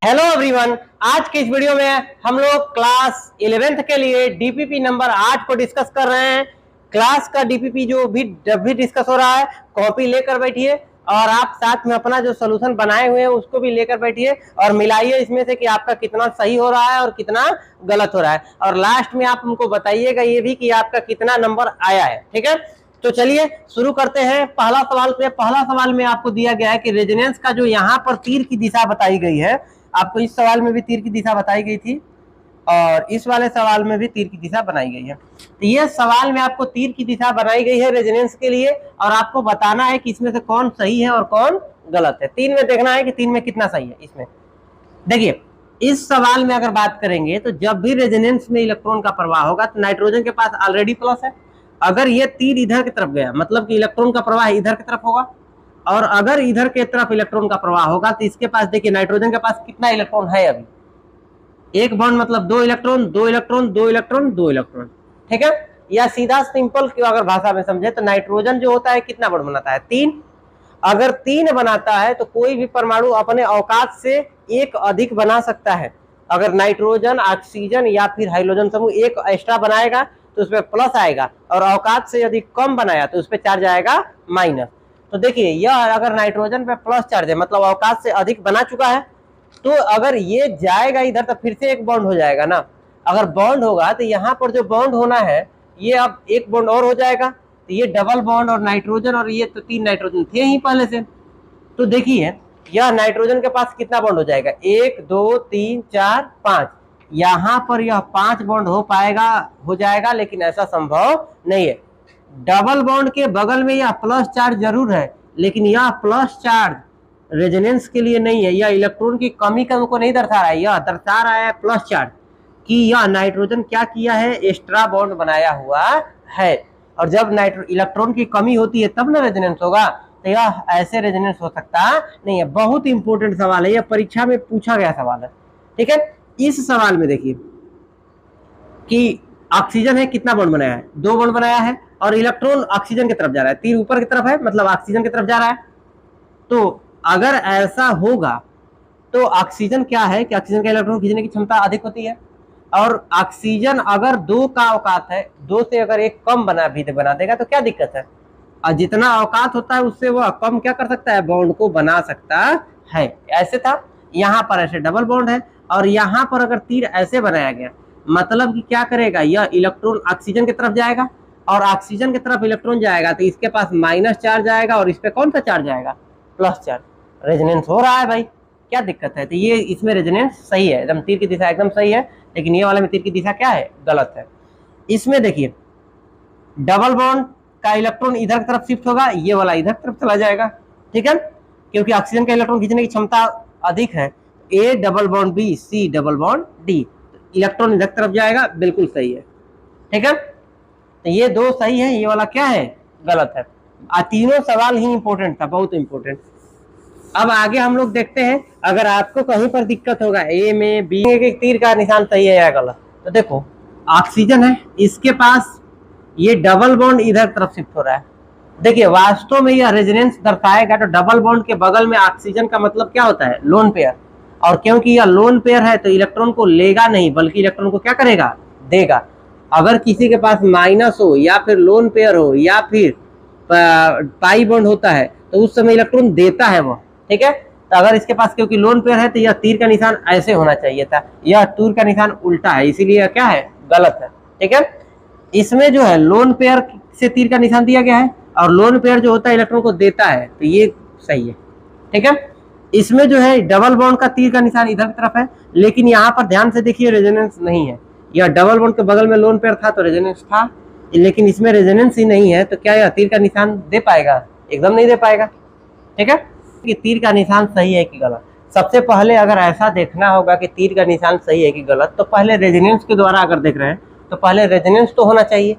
Hello everyone, आज के इस वीडियो में हम लोग क्लास 11th के लिए डीपीपी नंबर 8 को डिस्कस कर रहे हैं। क्लास का डीपीपी जो भी डिस्कस हो रहा है, कॉपी लेकर बैठिए और आप साथ में अपना जो सोल्यूशन बनाए हुए हैं उसको भी लेकर बैठिए और मिलाइए इसमें से कि आपका कितना सही हो रहा है और कितना गलत हो रहा है। और लास्ट में आप हमको बताइएगा ये भी कि आपका कितना नंबर आया है। ठीक है, तो चलिए शुरू करते हैं पहला सवाल पे। पहला सवाल में आपको दिया गया है कि रेजोनेंस का जो यहाँ पर तीर की दिशा बताई गई है, आपको इस सवाल में भी तीर की दिशा बताई गई थी और इस वाले सवाल में भी तीर की दिशा बनाई गई है। तो ये सवाल में आपको तीर की दिशा बनाई गई है रेजोनेंस के लिए और आपको बताना है कि इसमें से कौन सही है और कौन गलत है। तीन में देखना है कि तीन में कितना सही है। इसमें देखिए, इस सवाल में अगर बात करेंगे तो जब भी रेजोनेंस में इलेक्ट्रॉन का प्रवाह होगा तो नाइट्रोजन के पास ऑलरेडी प्लस है। अगर ये तीर इधर की तरफ गया मतलब कि इलेक्ट्रॉन का प्रवाह इधर की तरफ होगा और अगर इधर के तरफ इलेक्ट्रॉन का प्रवाह होगा तो इसके पास देखिए नाइट्रोजन के पास कितना इलेक्ट्रॉन है। अभी एक बॉन्ड मतलब दो इलेक्ट्रॉन, दो इलेक्ट्रॉन, दो इलेक्ट्रॉन, दो इलेक्ट्रॉन। ठीक है, या सीधा सिंपल अगर भाषा में समझे तो नाइट्रोजन जो होता है कितना बॉन्ड बनाता है? तीन। अगर तीन बनाता है तो कोई भी परमाणु अपने औकात से एक अधिक बना सकता है। अगर नाइट्रोजन, ऑक्सीजन या फिर हाइड्रोजन समूह एक एक्स्ट्रा बनाएगा तो उसमें प्लस आएगा और औकात से यदि कम बनाया तो उस पर चार्ज आएगा माइनस। तो देखिए, यह अगर नाइट्रोजन पे प्लस चार्ज है मतलब औकात से अधिक बना चुका है, तो अगर ये जाएगा इधर तो फिर से एक बॉन्ड हो जाएगा ना। अगर बॉन्ड होगा तो यहाँ पर जो बॉन्ड होना है ये अब एक बॉन्ड और हो जाएगा, तो ये डबल बॉन्ड और नाइट्रोजन, और ये तो तीन नाइट्रोजन थे ही पहले से। तो देखिए, यह नाइट्रोजन के पास कितना बॉन्ड हो जाएगा? एक, दो, तीन, चार, पांच। यहाँ पर यह पांच बॉन्ड हो जाएगा, लेकिन ऐसा संभव नहीं है। डबल बॉन्ड के बगल में यह प्लस चार्ज जरूर है, लेकिन यह प्लस चार्ज रेजोनेंस के लिए नहीं है। यह इलेक्ट्रॉन की कमी को नहीं दर्शा रहा है, यह दर्शा रहा है प्लस चार्ज कि यह नाइट्रोजन क्या किया है, एक्स्ट्रा बॉन्ड बनाया हुआ है। और जब इलेक्ट्रॉन की कमी होती है तब ना रेजोनेंस होगा, तो यह ऐसे रेजोनेंस हो सकता नहीं है। बहुत इंपॉर्टेंट सवाल है, यह परीक्षा में पूछा गया सवाल है। ठीक है, इस सवाल में देखिए कि ऑक्सीजन है, कितना बॉन्ड बनाया है? दो बॉन्ड बनाया है और इलेक्ट्रॉन ऑक्सीजन की तरफ जा रहा है, तीर ऊपर की तरफ है मतलब ऑक्सीजन की तरफ जा रहा है। तो अगर ऐसा होगा तो ऑक्सीजन क्या है कि ऑक्सीजन का इलेक्ट्रॉन खींचने की क्षमता अधिक होती है और ऑक्सीजन अगर दो का औकात है, दो से अगर एक कम बना देगा तो क्या दिक्कत है? और जितना औकात होता है उससे वह कम क्या कर सकता है? बॉन्ड को बना सकता है। ऐसे था, यहाँ पर ऐसे डबल बॉन्ड है और यहाँ पर अगर तीर ऐसे बनाया गया मतलब कि क्या करेगा, यह इलेक्ट्रॉन ऑक्सीजन की तरफ जाएगा और ऑक्सीजन की तरफ इलेक्ट्रॉन जाएगा तो इसके पास माइनस चार्ज आएगा और इस पे कौन सा चार्ज आएगा? Plus charge. रेजोनेंस हो रहा है भाई, क्या दिक्कत है? तो ये इसमें रेजोनेंस सही है, एकदम तीर की दिशा एकदम सही है। लेकिन ये वाले में तीर की दिशा क्या है? गलत है। इसमें देखिए, डबल बॉन्ड का इलेक्ट्रॉन इधर की तरफ शिफ्ट होगा, ये वाला इधर की तरफ चला जाएगा। ठीक है, क्योंकि ऑक्सीजन का इलेक्ट्रॉन खींचने की क्षमता अधिक है। A double bond B, C double bond D, electron इधर की तरफ जाएगा, बिल्कुल सही है। ठीक है, तो ये दो सही है, ये वाला क्या है? गलत है। तीनों सवाल ही इंपॉर्टेंट था, बहुत इंपॉर्टेंट। अब आगे हम लोग देखते हैं, अगर आपको कहीं पर दिक्कत होगा ए में, बी में, तीर का निशान सही है या गलत, तो देखो ऑक्सीजन है, इसके पास ये डबल बॉन्ड इधर तरफ शिफ्ट हो रहा है। देखिए, वास्तव में यह रेजोनेंस दर्शाएगा तो डबल बॉन्ड के बगल में ऑक्सीजन का मतलब क्या होता है? Lone pair. और क्योंकि यह लोन पेयर है तो इलेक्ट्रॉन को लेगा नहीं बल्कि इलेक्ट्रॉन को क्या करेगा? देगा। अगर किसी के पास माइनस हो या फिर लोन पेयर हो या फिर पाई बॉन्ड होता है तो उस समय इलेक्ट्रॉन देता है वो। ठीक है, तो अगर इसके पास क्योंकि लोन पेयर है तो यह तीर का निशान ऐसे होना चाहिए था, यह तीर का निशान उल्टा है, इसीलिए यह क्या है? गलत है। ठीक है, इसमें जो है लोन पेयर से तीर का निशान दिया गया है और लोन पेयर जो होता है इलेक्ट्रॉन को देता है, तो ये सही है। ठीक है, इसमें जो है डबल बॉन्ड का तीर का निशान इधर की तरफ है, लेकिन यहाँ पर ध्यान से देखिए रेजोनेंस नहीं है। यह डबल बॉन्ड के बगल में लोन पेयर था तो रेजोनेंस था, लेकिन इसमें रेजोनेंस ही नहीं है, तो क्या यह तीर का निशान दे पाएगा? एकदम नहीं दे पाएगा। ठीक है, कि तीर का निशान सही है कि गलत। सबसे पहले अगर ऐसा देखना होगा कि तीर का निशान सही है कि गलत, तो पहले रेजोनेंस के द्वारा अगर देख रहे हैं तो पहले रेजोनेंस तो होना चाहिए।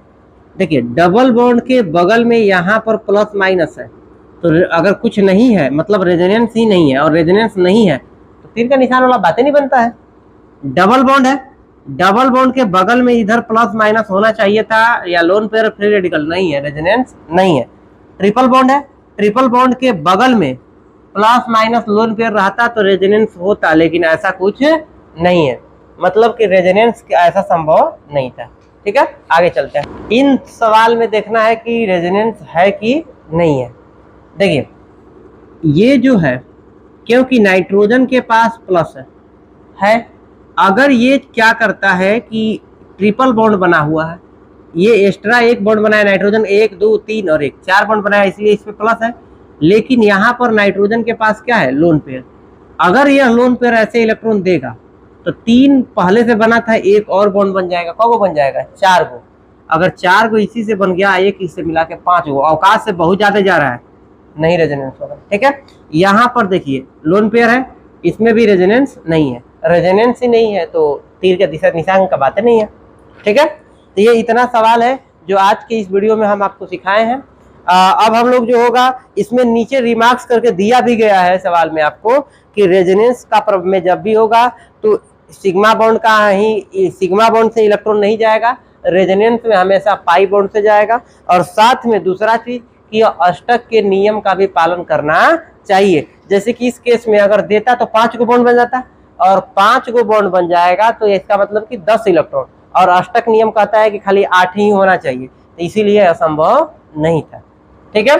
देखिए, डबल बॉन्ड के बगल में यहाँ पर प्लस माइनस है, तो अगर कुछ नहीं है मतलब रेजोनेंस ही नहीं है, और रेजोनेंस नहीं है तो तीर का निशान वाला बातें नहीं बनता है। डबल बॉन्ड है, डबल बॉन्ड के बगल में इधर प्लस माइनस होना चाहिए था, या लोन पेयर फ्री रेडिकल नहीं है, रेजोनेंस नहीं है। ट्रिपल बॉन्ड है, ट्रिपल बॉन्ड के बगल में प्लस माइनस लोन पेयर रहता तो रेजोनेंस होता, लेकिन ऐसा कुछ नहीं है, मतलब कि रेजोनेंस ऐसा संभव नहीं था। ठीक है, आगे चलते हैं। इन सवाल में देखना है कि रेजोनेंस है कि नहीं है। देखिए ये जो है, क्योंकि नाइट्रोजन के पास प्लस है, अगर ये क्या करता है कि ट्रिपल बॉन्ड बना हुआ है, ये एक्स्ट्रा एक बॉन्ड बनाया, नाइट्रोजन 1 2 3 और 1 4 बॉन्ड बनाया, इसलिए इसमें प्लस है। लेकिन यहाँ पर नाइट्रोजन के पास क्या है, लोन पेयर। अगर यह लोन पेयर ऐसे इलेक्ट्रॉन देगा तो 3 पहले से बना था, एक और बॉन्ड बन जाएगा। कब बन जाएगा, 4 गो। अगर 4 गो इसी से बन गया, एक इससे मिला के 5 गो, अवकाश से बहुत ज्यादा जा रहा है, नहीं रेजोनेंस होगा। ठीक है, यहाँ पर देखिए लोन पेयर है, इसमें भी रेजोनेंस नहीं है। रेजोनेंस ही नहीं है तो तीर के दिशा निशान का बात नहीं है। ठीक है, तो ये इतना सवाल है जो आज के इस वीडियो में हम आपको सिखाए हैं। अब हम लोग जो होगा, इसमें नीचे रिमार्क्स करके दिया भी गया है सवाल में आपको कि रेजोनेंस का में जब भी होगा तो सिग्मा बॉन्ड का ही, सिग्मा बॉन्ड से इलेक्ट्रॉन नहीं जाएगा, रेजोनेंस में हमेशा पाई बॉन्ड से जाएगा। और साथ में दूसरा चीज कि अष्टक के नियम का भी पालन करना चाहिए। जैसे कि इस केस में अगर देता तो 5 गो बॉन्ड बन जाता, और 5 गो बॉन्ड बन जाएगा तो इसका मतलब कि 10 इलेक्ट्रॉन, और अष्टक नियम कहता है कि खाली 8 ही होना चाहिए, तो इसीलिए असंभव नहीं था। ठीक है,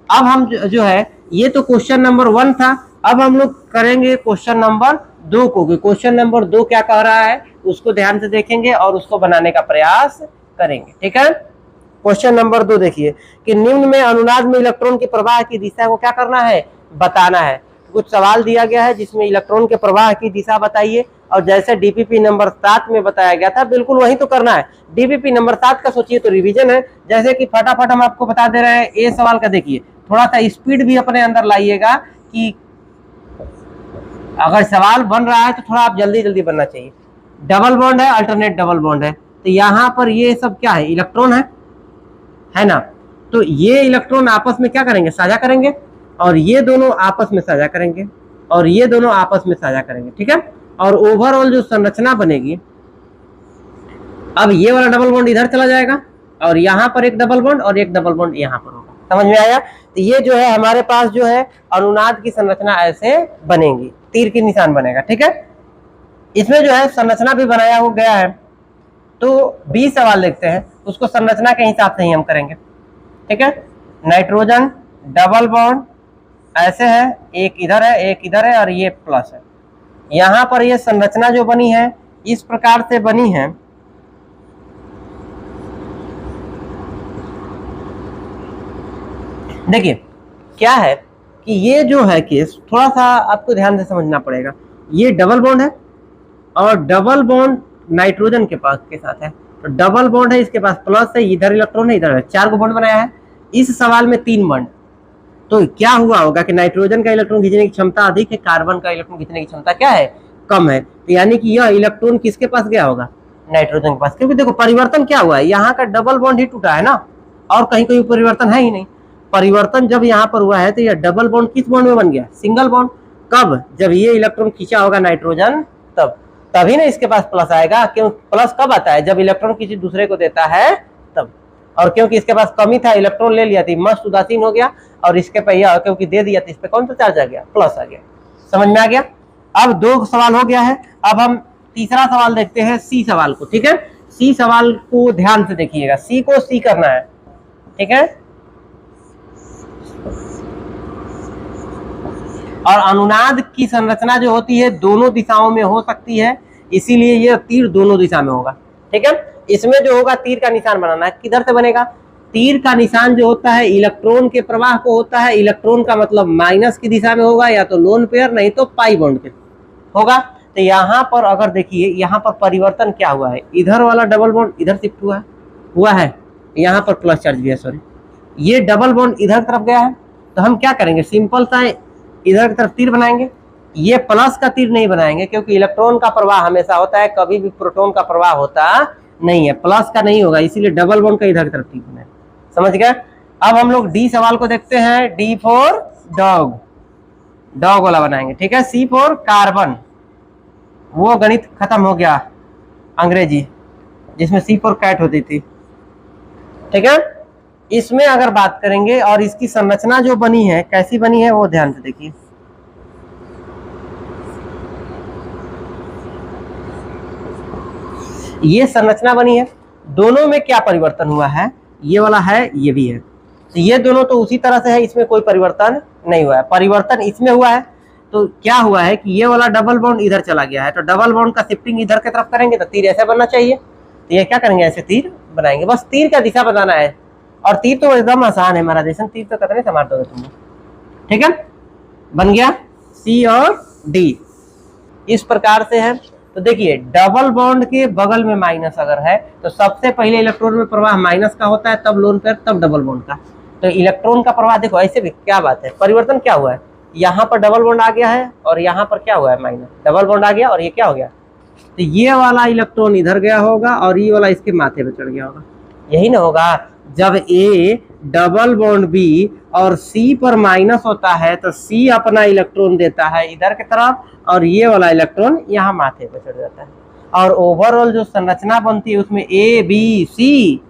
अब हम जो है, ये तो क्वेश्चन नंबर 1 था। अब हम लोग करेंगे क्वेश्चन नंबर 2 को। क्वेश्चन नंबर 2 क्या कह रहा है उसको ध्यान से देखेंगे और उसको बनाने का प्रयास करेंगे। ठीक है, क्वेश्चन नंबर 2 देखिए कि निम्न में अनुनाद में इलेक्ट्रॉन के प्रवाह की दिशा को क्या करना है, बताना है। कुछ सवाल दिया गया है जिसमें इलेक्ट्रॉन के प्रवाह की दिशा बताइए, और जैसे डीपीपी नंबर 7 में बताया गया था बिल्कुल वही तो करना है। डीपीपी नंबर 7 का सोचिए तो रिवीजन है। जैसे कि फटाफट हम आपको बता दे रहे हैं, ये सवाल का देखिए, थोड़ा सा स्पीड भी अपने अंदर लाइएगा कि अगर सवाल बन रहा है तो थोड़ा आप जल्दी जल्दी बनना चाहिए। डबल बॉन्ड है, अल्टरनेट डबल बॉन्ड है, तो यहाँ पर ये सब क्या है, इलेक्ट्रॉन है ना। तो ये इलेक्ट्रॉन आपस में क्या करेंगे, साझा करेंगे, और ये दोनों आपस में साझा करेंगे, और ये दोनों आपस में साझा करेंगे। ठीक है, और ओवरऑल जो संरचना बनेगी, अब ये वाला डबल बॉन्ड इधर चला जाएगा, और यहाँ पर एक डबल बॉन्ड और एक डबल बॉन्ड यहाँ पर होगा। समझ में आया। तो ये जो है हमारे पास जो है अनुनाद की संरचना ऐसे बनेगी, तीर की निशान बनेगा। ठीक है, इसमें जो है संरचना भी बनाया हो गया है। तो 20 सवाल देखते हैं, उसको संरचना के हिसाब से ही हम करेंगे। ठीक है, नाइट्रोजन डबल बॉन्ड ऐसे है, एक इधर है एक इधर है, और ये प्लस है। यहाँ पर ये संरचना जो बनी है इस प्रकार से बनी है। देखिए क्या है कि ये जो है केस थोड़ा सा आपको ध्यान से समझना पड़ेगा। ये डबल बॉन्ड है, और डबल बॉन्ड नाइट्रोजन के पास के साथ है, तो डबल बॉन्ड है, इसके पास प्लस है, इधर इलेक्ट्रॉन है, इधर है, 4 को बॉन्ड बनाया है। इस सवाल में 3 बॉन्ड, तो क्या हुआ होगा कि नाइट्रोजन का इलेक्ट्रॉन खींचने की क्षमता अधिक है, कार्बन का इलेक्ट्रॉन खींचने की क्षमता क्या है, कम है। तो यानी कि यह इलेक्ट्रॉन किसके पास गया होगा, नाइट्रोजन के पास। क्योंकि देखो परिवर्तन क्या हुआ है, यहाँ का डबल बॉन्ड ही टूटा है ना, और कहीं कोई परिवर्तन है ही नहीं। परिवर्तन जब यहाँ पर हुआ है तो यह डबल बॉन्ड किस बॉन्ड में बन गया, सिंगल बॉन्ड। कब, जब ये इलेक्ट्रॉन खींचा होगा नाइट्रोजन, तभी ना इसके पास प्लस आएगा। क्यों प्लस कब आता है, जब इलेक्ट्रॉन किसी दूसरे को देता है तब। और क्योंकि इसके पास कमी था, इलेक्ट्रॉन ले लिया थी, मस्त उदासीन हो गया, और इसके पे क्योंकि दे दिया तो इस पे कौन सा चार्ज आ गया, प्लस आ गया। समझ में आ गया। अब 2 सवाल हो गया है। अब हम तीसरा सवाल देखते हैं, सी सवाल को। ठीक है, सी सवाल को ध्यान से देखिएगा, सी को सी करना है। ठीक है, और अनुनाद की संरचना जो होती है दोनों दिशाओं में हो सकती है, इसीलिए यह तीर दोनों दिशा में होगा। ठीक है, इसमें जो होगा तीर का निशान बनाना है, किधर से बनेगा, तीर का निशान जो होता है इलेक्ट्रॉन के प्रवाह को होता है। इलेक्ट्रॉन का मतलब माइनस की दिशा में होगा, या तो लोन पेयर नहीं तो पाई बॉन्ड के होगा। तो यहाँ पर अगर देखिए, यहाँ पर परिवर्तन क्या हुआ है, इधर वाला डबल बॉन्ड इधर शिफ्ट हुआ है, यहाँ पर प्लस चार्ज भी है, सॉरी, ये डबल बॉन्ड इधर तरफ गया है। तो हम क्या करेंगे, सिंपल सा इधर की तरफ तीर बनाएंगे। ये प्लस का तीर नहीं बनाएंगे, क्योंकि इलेक्ट्रॉन का प्रवाह हमेशा होता है, कभी भी प्रोटॉन का प्रवाह होता नहीं है, प्लस का नहीं होगा, इसीलिए डबल बॉन्ड का इधर की तरफ तीर बनाए। समझ गए। अब हम लोग डी सवाल को देखते हैं, डी फॉर डॉग, डॉग वाला बनाएंगे। ठीक है, सी फॉर कार्बन, वो गणित खत्म हो गया अंग्रेजी, जिसमें सी फॉर कैट होती थी। ठीक है, इसमें अगर बात करेंगे और इसकी संरचना जो बनी है कैसी बनी है वो ध्यान से देखिए। ये संरचना बनी है, दोनों में क्या परिवर्तन हुआ है, ये वाला है ये भी है, तो ये दोनों तो उसी तरह से है, इसमें कोई परिवर्तन नहीं हुआ है। परिवर्तन इसमें हुआ है तो क्या हुआ है कि ये वाला डबल बॉन्ड इधर चला गया है, तो डबल बॉन्ड का शिफ्टिंग इधर की तरफ करेंगे तो तीर ऐसे बनना चाहिए, तो ये क्या करेंगे, ऐसे तीर बनाएंगे, बस तीर का दिशा बताना है। और तीर तो एकदम आसान है महाराज, जैसे तीर तो कितने से मार दोगे तुम, ठीक है। बन गया सी और डी, इस प्रकार से है। तो देखिए डबल बॉन्ड के बगल में माइनस अगर है तो सबसे पहले इलेक्ट्रॉन में प्रवाह माइनस का होता है, तब लोन पेयर, तब डबल बॉन्ड का। तो इलेक्ट्रॉन का प्रवाह देखो ऐसे भी, क्या बात है, परिवर्तन क्या हुआ है, यहाँ पर डबल बॉन्ड आ गया है और यहाँ पर क्या हुआ है माइनस, डबल बॉन्ड आ गया और ये क्या हो गया, तो ये वाला इलेक्ट्रॉन इधर गया होगा और ये वाला इसके माथे पे चढ़ गया होगा, यही ना होगा। जब ए डबल बॉन्ड बी और सी पर माइनस होता है तो सी अपना इलेक्ट्रॉन देता है इधर की तरफ और ये वाला इलेक्ट्रॉन यहाँ माथे पे चढ़ जाता है, और ओवरऑल जो संरचना बनती है उसमें A B C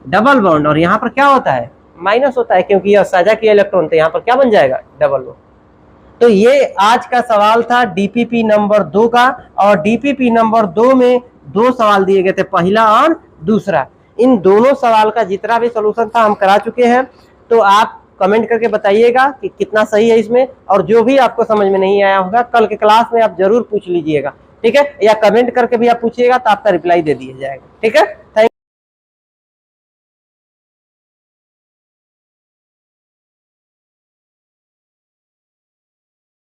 double bond और यहाँ पर क्या होता है माइनस होता है, क्योंकि यह साझा किया इलेक्ट्रॉन, तो यहाँ पर क्या बन जाएगा डबल बॉन्ड। तो ये आज का सवाल था डीपीपी नंबर 2 का, और डीपीपी नंबर 2 में 2 सवाल दिए गए थे, पहला और दूसरा। इन दोनों सवाल का जितना भी सॉल्यूशन था हम करा चुके हैं, तो आप कमेंट करके बताइएगा कि कितना सही है इसमें, और जो भी आपको समझ में नहीं आया होगा कल के क्लास में आप जरूर पूछ लीजिएगा, ठीक है, या कमेंट करके भी आप पूछिएगा तो आपका रिप्लाई दे दिया जाएगा, ठीक है। थैंक